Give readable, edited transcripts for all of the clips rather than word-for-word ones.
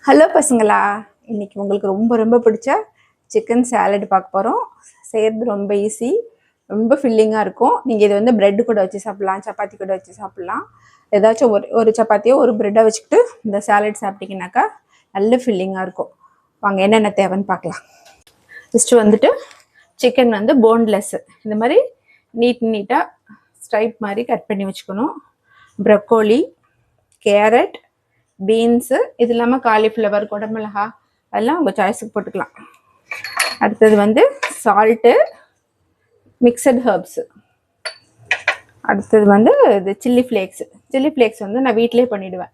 Hello பசங்களா, இன்னைக்கு உங்களுக்கு ரொம்ப ரொம்ப பிடிச்ச சிக்கன் சாலட் பார்க்க போகிறோம். செய்கிறது ரொம்ப ஈஸி, ரொம்ப ஃபில்லிங்காக இருக்கும். நீங்கள் இதை வந்து ப்ரெட்டு கூட வச்சு சாப்பிட்லாம், சப்பாத்தி கூட வச்சு சாப்பிட்லாம். ஏதாச்சும் ஒரு சப்பாத்தியோ ஒரு ப்ரெட்டை வச்சுக்கிட்டு இந்த சாலட் சாப்பிட்டிங்கனாக்கா நல்ல ஃபில்லிங்காக இருக்கும். வாங்க என்னென்ன தேவைன்னு பார்க்கலாம். ஃபஸ்ட்டு வந்துட்டு சிக்கன் வந்து போன்லெஸ்ஸு இந்த மாதிரி நீட்டாக ஸ்ட்ரைப் மாதிரி கட் பண்ணி வச்சுக்கணும். ப்ரக்கோலி, கேரட், பீன்ஸு, இது இல்லாமல் காலிஃப்ளவர், குடமிளகா அதெல்லாம் உங்கள் சாய்ஸுக்கு போட்டுக்கலாம். அடுத்தது வந்து சால்ட்டு, மிக்சட் ஹர்ப்ஸு. அடுத்தது வந்து இது சில்லி ஃப்ளேக்ஸ் வந்து நான் வீட்டிலே பண்ணிவிடுவேன்.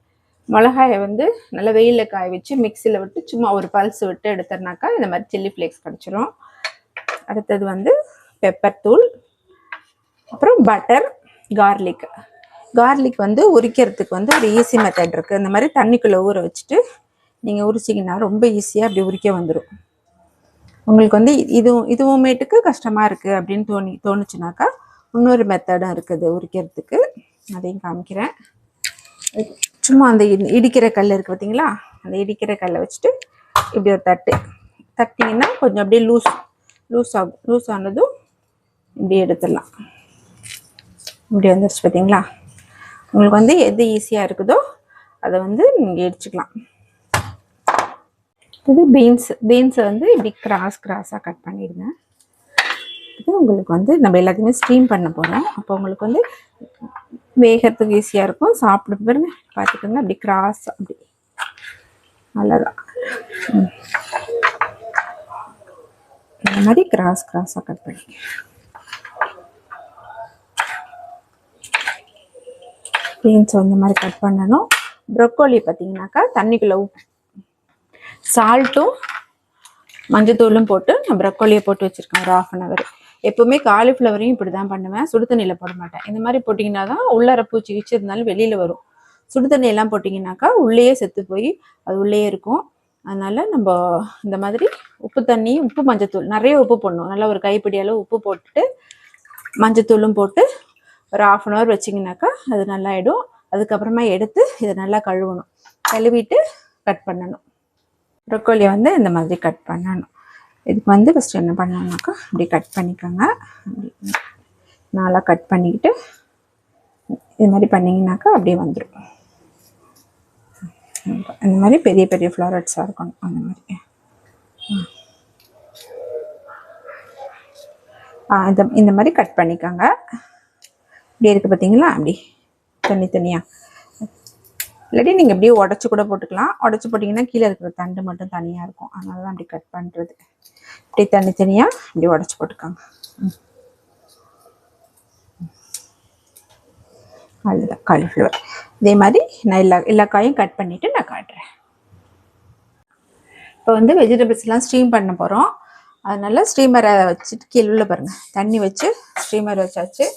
மிளகாயை வந்து நல்லா வெயிலில் காய வச்சு மிக்சியில் விட்டு சும்மா ஒரு பல்ஸ் விட்டு எடுத்துறனாக்கா இந்த மாதிரி சில்லி ஃப்ளேக்ஸ் கிடச்சிரும். அடுத்தது வந்து பெப்பர் தூள், அப்புறம் பட்டர், கார்லிக் வந்து உரிக்கிறதுக்கு வந்து ஒரு ஈஸி மெத்தட் இருக்குது. இந்த மாதிரி தண்ணிக்குள்ளே ஊற வச்சுட்டு நீங்கள் உரிச்சிங்கன்னா ரொம்ப ஈஸியாக அப்படி உரிக்க வந்துடும். உங்களுக்கு வந்து இதுவுமேட்டுக்கு கஷ்டமாக இருக்குது அப்படின்னு தோணுச்சுனாக்கா இன்னொரு மெத்தடும் இருக்குது உரிக்கிறதுக்கு, அதையும் காமிக்கிறேன். சும்மா அந்த இடிக்கிற கல் இருக்குது பார்த்தீங்களா, அந்த இடிக்கிற கல்லை வச்சுட்டு இப்படி ஒரு தட்டிங்கன்னா கொஞ்சம் அப்படியே லூஸ் ஆனதும் இப்படி எடுத்துடலாம். இப்படி வந்துருச்சு பார்த்தீங்களா. உங்களுக்கு வந்து எது ஈஸியாக இருக்குதோ அதை வந்து நீங்கள் இடிச்சுக்கலாம். இது பீன்ஸை வந்து இப்படி கிராஸாக கட் பண்ணிடுங்க. இது உங்களுக்கு வந்து நம்ம எல்லாத்தையுமே ஸ்டீம் பண்ண போகிறோம். அப்போ உங்களுக்கு வந்து வேகிறதுக்கு ஈஸியாக இருக்கும். சாப்பிட பாருங்க, பார்த்துக்கோங்க, அப்படி கிராஸாக அப்படி நல்லதான் இந்த மாதிரி கிராஸாக கட் பண்ணி பீன்ஸ் இந்த மாதிரி கட் பண்ணணும். ப்ரொக்கோலி பார்த்தீங்கன்னாக்கா தண்ணிக்குள்ளே சால்ட்டும் மஞ்சத்தூளும் போட்டு நான் ப்ரொக்கோலியை போட்டு வச்சுருக்கேன் ஒரு 1/2 hour. எப்போவுமே காலிஃப்ளவரையும் இப்படி தான் பண்ணுவேன், சுடு தண்ணியில் போட மாட்டேன். இந்த மாதிரி போட்டிங்கன்னா தான் உள்ளார பூச்சி கிச்சு இருந்தாலும் வெளியில் வரும். சுடு தண்ணியெல்லாம் போட்டிங்கனாக்கா உள்ளேயே செத்து போய் அது உள்ளே இருக்கும். அதனால் நம்ம இந்த மாதிரி உப்பு மஞ்சத்தூள் நிறைய உப்பு போடணும். நல்லா ஒரு கைப்பிடி அளவு உப்பு போட்டுட்டு மஞ்சத்தூளும் போட்டு ஒரு 1/2 hour வச்சிங்கனாக்கா அது நல்லாயிடும். அதுக்கப்புறமா எடுத்து இதை நல்லா கழுவிட்டு கட் பண்ணணும். ப்ரொக்கோலியை வந்து இந்த மாதிரி கட் பண்ணணும். இதுக்கு வந்து ஃபஸ்ட்டு என்ன பண்ணணும்னாக்கா இப்படி கட் பண்ணிக்கோங்க. நல்லா கட் பண்ணிக்கிட்டு இது மாதிரி பண்ணிங்கனாக்கா அப்படியே வந்துடும். இந்த மாதிரி பெரிய பெரிய ஃப்ளாரட்ஸாக இருக்கணும். அந்த மாதிரி இந்த மாதிரி கட் பண்ணிக்கோங்க. இப்படி இருக்குது பார்த்தீங்களா, அப்படி தனித்தனியாக. இல்லாட்டி நீங்கள் அப்படியே உடச்சி கூட போட்டுக்கலாம். உடச்சி போட்டிங்கன்னா கீழே இருக்கிற தண்டு மட்டும் தனியாக இருக்கும். அதனால தான் அப்படி கட் பண்ணுறது. இப்படி தனித்தனியாக இப்படி உடச்சி போட்டுக்கோங்க. அதுதான் காலிஃப்ளவர். இதே மாதிரி நான் எல்லா காயும் கட் பண்ணிவிட்டு நான் காட்டுறேன். இப்போ வந்து வெஜிடபிள்ஸ்லாம் ஸ்டீம் பண்ண போகிறோம். அதனால ஸ்டீமரை வச்சுட்டு கீழே பாருங்கள் தண்ணி வச்சு ஸ்டீமர் வச்சாச்சு.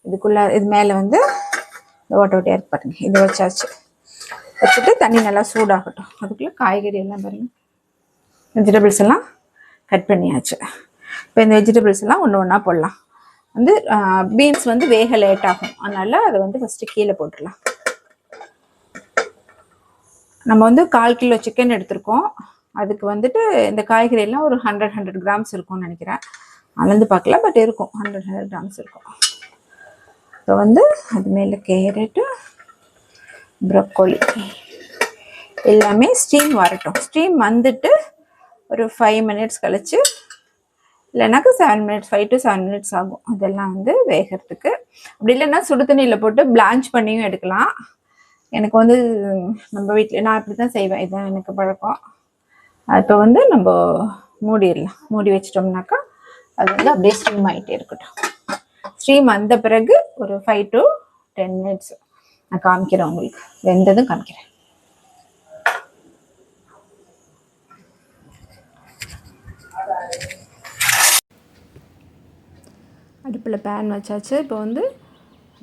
இது மேலே வந்து ஓட்டையாக இருக்கு பாருங்கள், இது வச்சுட்டு தண்ணி நல்லா சூடாகட்டும். அதுக்குள்ளே காய்கறி எல்லாம் பாருங்கள், வெஜிடபிள்ஸ் எல்லாம் கட் பண்ணியாச்சு. இப்போ இந்த வெஜிடபிள்ஸ் எல்லாம் ஒன்று ஒன்றா போடலாம். வந்து பீன்ஸ் வந்து வேக லேட் ஆகும், அதனால் அதை வந்து ஃபஸ்ட்டு கீழே போட்டுடலாம். நம்ம வந்து 1/4 கிலோ சிக்கன் எடுத்திருக்கோம். அதுக்கு வந்துட்டு இந்த காய்கறி எல்லாம் ஒரு 100 grams இருக்கும்னு நினைக்கிறேன். அளந்து பார்க்கல, பட் இருக்கும், 100 grams இருக்கும். இப்போ வந்து அது மேலே கேரட்டு, ப்ரொக்கோலி எல்லாமே ஸ்டீம் வரட்டும். ஸ்டீம் வந்துட்டு ஒரு 5 minutes கழிச்சு, இல்லைனாக்கா 5 to 7 minutes ஆகும் அதெல்லாம் வந்து வேகிறதுக்கு. அப்படி இல்லைன்னா சுடு தண்ணியில் போட்டு பிளான்ச் பண்ணியும் எடுக்கலாம். எனக்கு வந்து நம்ம வீட்டில் நான் இப்படி தான் செய்வேன், இதுதான் எனக்கு பழக்கம். இப்போ வந்து நம்ம மூடி வச்சிட்டோம்னாக்கா அது வந்து அப்படியே ஸ்டீம் ஆகிட்டே இருக்கட்டும். ஸ்டீம் வந்த பிறகு ஒரு 5 to 10 minutes நான் காமிக்கிறேன், உங்களுக்கு வெந்ததும் காமிக்கிறேன். அடுப்பில் பேன் வச்சாச்சு. இப்போ வந்து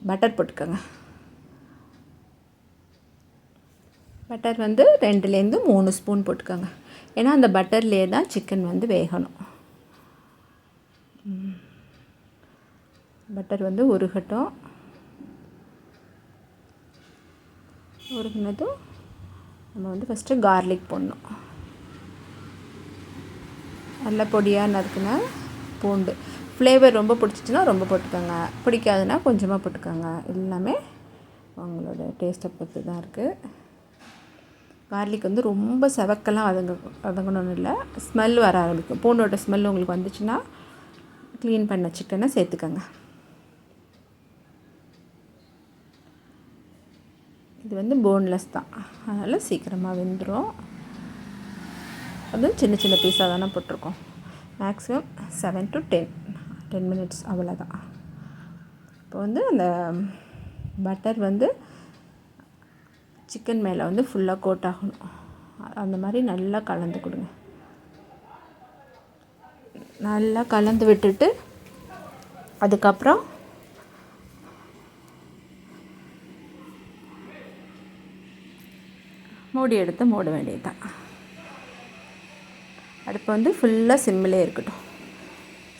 பட்டர் போட்டுக்கோங்க. பட்டர் வந்து 2 to 3 ஸ்பூன் போட்டுக்கோங்க. ஏன்னா அந்த பட்டர்லேயே தான் சிக்கன் வந்து வேகணும். பட்டர் வந்து உருகட்டும். உருகினதும் நம்ம வந்து ஃபஸ்ட்டு கார்லிக் போடணும். நல்லா பொடியாக நறுக்குன பூண்டு. ஃப்ளேவர் ரொம்ப பிடிச்சிச்சின்னா ரொம்ப போட்டுக்கோங்க, பிடிக்காதுன்னா கொஞ்சமாக போட்டுக்கோங்க. எல்லாமே உங்களோட டேஸ்ட்டை பொறுத்து தான் இருக்குது. கார்லிக் வந்து ரொம்ப செவக்கெல்லாம் வதங்கணும்னு இல்லை, ஸ்மெல் வர ஆரம்பிக்கும். பூண்டோட ஸ்மெல் உங்களுக்கு வந்துச்சுன்னா க்ளீன் பண்ண சிக்கனை சேர்த்துக்கோங்க. இது வந்து போன்லெஸ் தான், அதனால் சீக்கிரமாக வெந்துடும். அதுவும் சின்ன சின்ன பீஸாக தானே போட்டிருக்கோம். மேக்ஸிமம் 7 to 10 மினிட்ஸ் அவ்வளோதான். இப்போ வந்து அந்த பட்டர் வந்து சிக்கன் மேலே வந்து ஃபுல்லாக கோட் ஆகணும். அந்த மாதிரி நல்லா கலந்து கொடுங்க. நல்லா கலந்து விட்டுட்டு அதுக்கப்புறம் மூடி எடுத்து மூட வேண்டியது தான். அடுப்பு வந்து ஃபுல்லாக சிம்மிலே இருக்கட்டும்.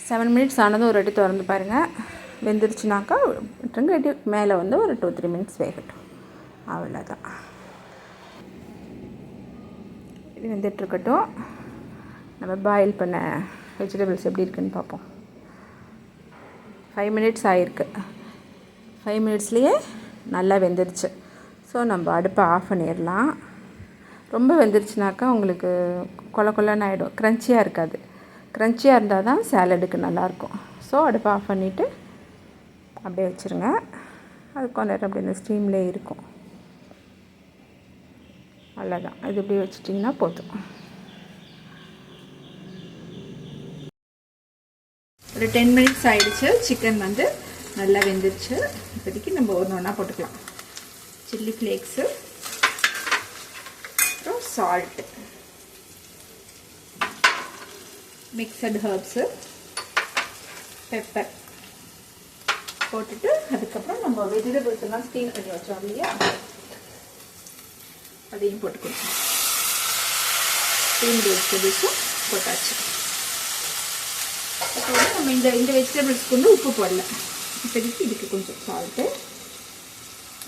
7 மினிட்ஸ் ஆனதும் ஒரு வாட்டி திறந்து பாருங்கள். வெந்துருச்சுனாக்கா விட்டுருங்க. மேலே வந்து ஒரு 2-3 மினிட்ஸ் வேகட்டும், அவ்வளோதான். இது வெந்துட்டுருக்கட்டும். நம்ம பாயில் பண்ண வெஜிடபிள்ஸ் எப்படி இருக்குன்னு பார்ப்போம். 5 மினிட்ஸ் ஆகிருக்கு. 5 மினிட்ஸ்லேயே நல்லா வெந்துருச்சு. ஸோ நம்ம அடுப்பை ஆஃப் பண்ணிடலாம். ரொம்ப வெந்துருச்சுனாக்கா உங்களுக்கு கொல கொலன்னு ஆகிடும், க்ரன்ச்சியாக இருக்காது. க்ரன்ச்சியாக இருந்தால் தான் சாலடுக்கு நல்லாயிருக்கும். ஸோ அடுப்பை ஆஃப் பண்ணிவிட்டு அப்படியே வச்சுருங்க. அது கொஞ்ச நேரம் அப்படி இந்த ஸ்டீம்லே இருக்கும். அவ்வளோதான். இது இப்படி வச்சிட்டிங்கன்னா போதும். ஒரு 10 மினிட்ஸ் ஆகிடுச்சு. சிக்கன் வந்து நல்லா வெந்துருச்சு. இப்போதைக்கு நம்ம ஒன்று ஒன்றா போட்டுக்கலாம். சில்லி ஃப்ளேக்ஸு, அப்புறம் சால்ட்டு, மிக்சடு ஹர்ப்ஸு, பெப்பர் போட்டுட்டு அதுக்கப்புறம் நம்ம வெஜிடபிள்ஸ் எல்லாம் ஸ்டீம் பண்ணி வச்சோம் இல்லையா, அதையும் போட்டுக்கணும். ஸ்டீம் வெஜிடபிள்ஸும் போட்டாச்சு. இப்போ வந்து நம்ம இந்த வெஜிடபிள்ஸ்க்கு வந்து உப்பு போடல. இப்போதைக்கு இதுக்கு கொஞ்சம் சால்ட்டு,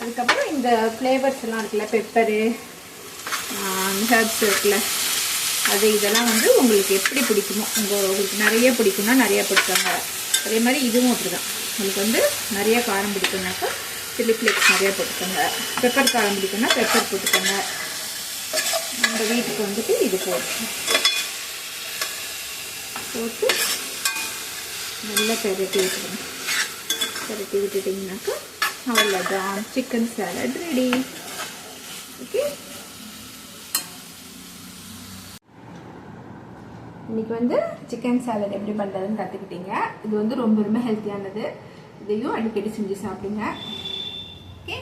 அதுக்கப்புறம் இந்த ஃப்ளேவர்ஸ் எல்லாம் இருக்குல்ல, பெப்பரு, ஹெர்ப்ஸ் இருக்குல்ல, அது இதெல்லாம் வந்து உங்களுக்கு எப்படி பிடிக்குமோ, உங்களுக்கு நிறைய பிடிக்கும்னா நிறையா போட்டுக்கோங்க. அதே மாதிரி இதுவும் அப்படி தான். உங்களுக்கு வந்து நிறைய காரம் பிடிக்கும்னாக்கா சில்லி ஃப்ளேக்ஸ் நிறையா போட்டுக்கோங்க. பெப்பர் காரம் பிடிக்கும்னா பெப்பர் போட்டுக்கோங்க. நம்ம வீட்டுக்கு வந்துட்டு இது போட்டு நல்லா பெரட்டி விட்டுருங்க. பெரட்டி விட்டுட்டிங்கனாக்கா அவ்வளோதான், சிக்கன் சாலட் ரெடி. ஓகே, இன்றைக்கி வந்து சிக்கன் சாலட் எப்படி பண்ணுறதுன்னு கற்றுக்கிட்டீங்க. இது வந்து ரொம்ப ரொம்ப ஹெல்த்தியானது. இதையும் அடிக்கடி செஞ்சு சாப்பிடுங்க. Okay,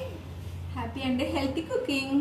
happy and healthy cooking.